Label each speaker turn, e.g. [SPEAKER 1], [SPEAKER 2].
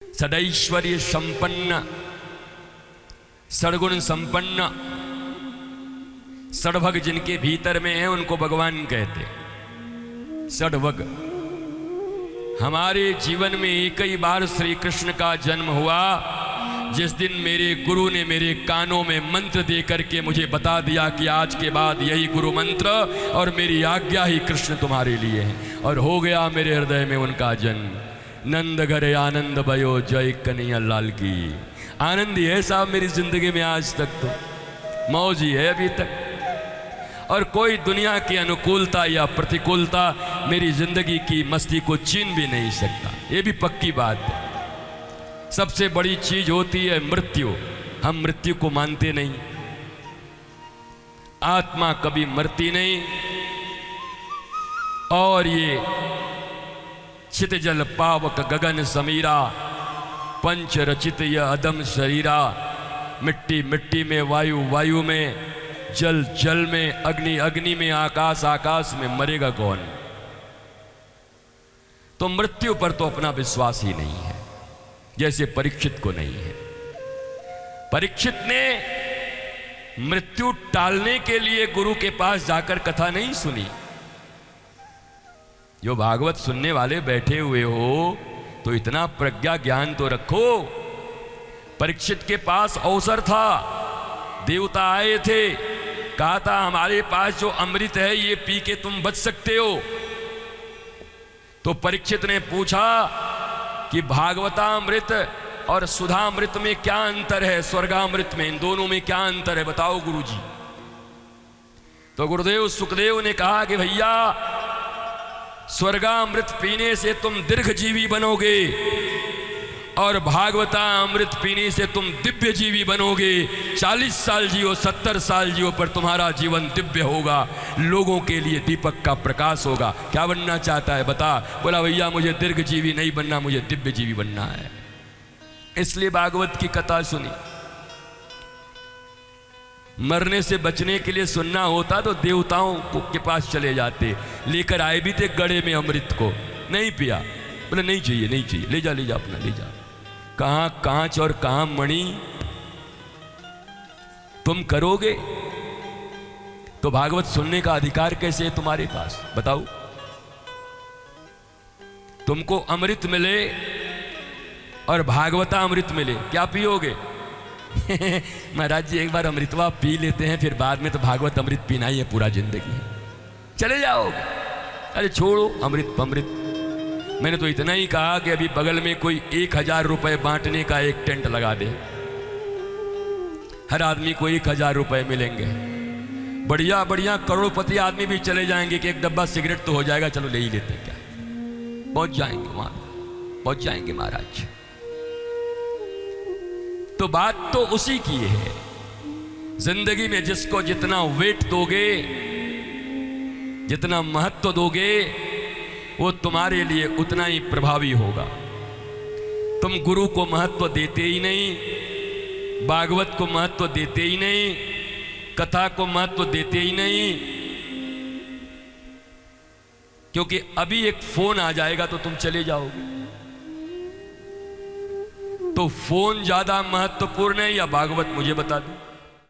[SPEAKER 1] सदैश्वर्य संपन्न, सद्गुण संपन्न, सद्भग जिनके भीतर में है उनको भगवान कहते। सद्भग हमारे जीवन में एक ही बार श्री कृष्ण का जन्म हुआ, जिस दिन मेरे गुरु ने मेरे कानों में मंत्र दे करके मुझे बता दिया कि आज के बाद यही गुरु मंत्र और मेरी आज्ञा ही कृष्ण तुम्हारे लिए है। और हो गया मेरे हृदय में उनका जन्म। नंद घरे आनंद भयो, जय कन्हैया लाल की। आनंद ही है साहब मेरी जिंदगी में, आज तक तो मौज ही है अभी तक। और कोई दुनिया की अनुकूलता या प्रतिकूलता मेरी जिंदगी की मस्ती को छीन भी नहीं सकता, ये भी पक्की बात है। सबसे बड़ी चीज होती है मृत्यु। हम मृत्यु को मानते नहीं। आत्मा कभी मरती नहीं। और ये चित जल पावक गगन समीरा, पंच रचित यह अदम शरीरा। मिट्टी मिट्टी में, वायु वायु में, जल जल में, अग्नि अग्नि में, आकाश आकाश में, मरेगा कौन? तो मृत्यु पर तो अपना विश्वास ही नहीं है, जैसे परीक्षित को नहीं है। परीक्षित ने मृत्यु टालने के लिए गुरु के पास जाकर कथा नहीं सुनी। जो भागवत सुनने वाले बैठे हुए हो तो इतना प्रज्ञा ज्ञान तो रखो। परीक्षित के पास अवसर था, देवता आए थे, कहा था हमारे पास जो अमृत है ये पी के तुम बच सकते हो। तो परीक्षित ने पूछा कि भागवतामृत और सुधामृत में क्या अंतर है, स्वर्गामृत में, इन दोनों में क्या अंतर है, बताओ गुरुजी। तो गुरुदेव सुखदेव ने कहा कि भैया स्वर्गामृत पीने से तुम दीर्घजीवी बनोगे और भागवतामृत पीने से तुम दिव्य जीवी बनोगे। 40 साल जियो, 70 साल जियो, पर तुम्हारा जीवन दिव्य होगा, लोगों के लिए दीपक का प्रकाश होगा। क्या बनना चाहता है बता? बोला भैया मुझे दीर्घजीवी नहीं बनना, मुझे दिव्य जीवी बनना है। इसलिए भागवत की कथा सुनी। मरने से बचने के लिए सुनना होता तो देवताओं के पास चले जाते, लेकर आए भी थे गड़े में अमृत को, नहीं पिया। बोले नहीं चाहिए नहीं चाहिए, ले जा अपना ले जा। कहां कांच और कहां मणि तुम करोगे? तो भागवत सुनने का अधिकार कैसे है तुम्हारे पास, बताओ? तुमको अमृत मिले और भागवता अमृत मिले, क्या पियोगे? महाराज जी एक बार अमृतवा पी लेते हैं, फिर बाद में तो भागवत अमृत पीना ही है पूरा जिंदगी, चले जाओगे। अरे छोड़ो अमृत अमृत। मैंने तो इतना ही कहा कि अभी बगल में कोई 1000 रुपए बांटने का एक टेंट लगा दे, हर आदमी को 1000 रुपए मिलेंगे। बढ़िया बढ़िया करोड़पति आदमी भी चले जाएंगे कि एक डब्बा सिगरेट तो हो जाएगा, चलो ले ही लेते हैं, क्या पहुंच जाएंगे वहां, पहुंच जाएंगे महाराज। तो बात तो उसी की है। जिंदगी में जिसको जितना वेट दोगे, जितना महत्व दोगे, वो तुम्हारे लिए उतना ही प्रभावी होगा। तुम गुरु को महत्व देते ही नहीं, भागवत को महत्व देते ही नहीं, कथा को महत्व देते ही नहीं, क्योंकि अभी एक फोन आ जाएगा तो तुम चले जाओगे। तो फोन ज्यादा महत्वपूर्ण है या भागवत, मुझे बता दो।